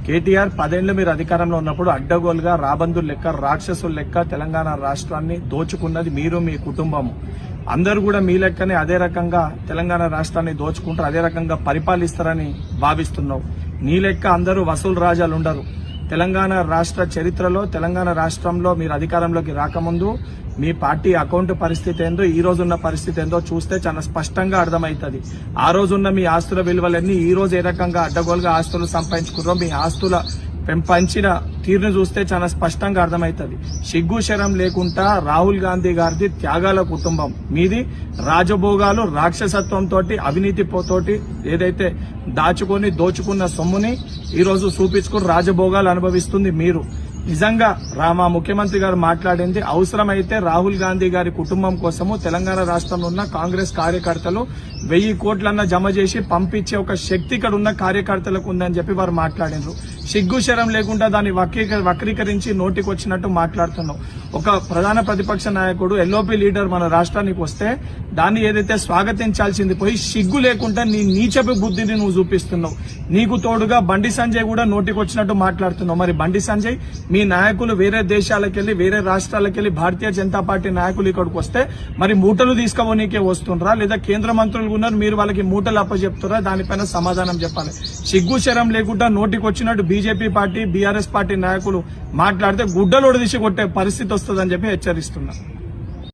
కేటీఆర్ 10 ఏళ్లు మీరు అధికారంలో ఉన్నప్పుడు అడ్డగోలుగా రాబందులు లెక్క రాక్షసుల లెక్క తెలంగాణ రాష్ట్రాన్ని దోచుకున్నది మీరు మీ కుటుంబము. అందరూ కూడా మీ లెక్కనే అదే రకంగా తెలంగాణ రాష్ట్రాన్ని దోచుకుంటారు, అదే రకంగా పరిపాలిస్తారని భావిస్తున్నావు. నీ లెక్క అందరూ వసూలు రాజాలు ఉండరు. తెలంగాణ రాష్ట్ర చరిత్రలో తెలంగాణ రాష్ట్రంలో మీరు అధికారంలోకి రాకముందు మీ పార్టీ అకౌంట్ పరిస్థితి ఏందో ఈ రోజున్న పరిస్థితి ఏందో చూస్తే చాలా స్పష్టంగా అర్థమవుతుంది. ఆ రోజున్న మీ ఆస్తుల విలువలన్నీ ఈ రోజు ఏ రకంగా అడ్డగోలుగా ఆస్తులు సంపాదించుకున్నారో మీ ఆస్తుల పెంచిన తీరును చూస్తే చాలా స్పష్టంగా అర్థమవుతుంది. సిగ్గు శరం లేకుండా రాహుల్ గాంధీ గారిది త్యాగాల కుటుంబం, మీది రాజభోగాలు రాక్షసత్వంతో అవినీతితోటి ఏదైతే దాచుకొని దోచుకున్న సొమ్ముని ఈ రోజు చూపించుకుని రాజభోగాలు అనుభవిస్తుంది మీరు. నిజంగా మా ముఖ్యమంత్రి గారు మాట్లాడింది అవసరమైతే రాహుల్ గాంధీ గారి కుటుంబం కోసము తెలంగాణ రాష్ట్రంలో ఉన్న కాంగ్రెస్ కార్యకర్తలు 1000 కోట్లన్నా జమ చేసి పంపించే ఒక శక్తి ఇక్కడ ఉన్న కార్యకర్తలకు ఉందని చెప్పి వారు మాట్లాడినారు. సిగ్గు శరం లేకుండా దాన్ని వక్రీకరించి నోటికొచ్చినట్టు మాట్లాడుతున్నావు. ఒక ప్రధాన ప్రతిపక్ష నాయకుడు ఎల్ఓపీ లీడర్ మన రాష్ట్రానికి వస్తే దాన్ని ఏదైతే స్వాగతించాల్సింది పోయి సిగ్గు లేకుండా నీ నీచపు బుద్ధిని నువ్వు చూపిస్తున్నావు. నీకు తోడుగా బండి సంజయ్ కూడా నోటికొచ్చినట్టు మాట్లాడుతున్నావు. మరి బండి సంజయ్ మీ నాయకులు వేరే దేశాలకెళ్లి వేరే రాష్ట్రాలకెళ్లి భారతీయ జనతా పార్టీ నాయకులు ఇక్కడికి వస్తే మరి మూటలు తీసుకుపోనీకే వస్తుండ్రా, లేదా కేంద్ర మంత్రులు ఉన్నారు మీరు వాళ్ళకి మూటలు అప్పచెప్తురా? దానిపైన సమాధానం చెప్పాలి. సిగ్గు శరం లేకుండా నోటికొచ్చినట్టు బీజేపీ పార్టీ బీఆర్ఎస్ పార్టీ నాయకులు మాట్లాడితే గుడ్డలోడు తీసి కొట్టే పరిస్థితి వస్తుందని చెప్పి హెచ్చరిస్తున్నారు.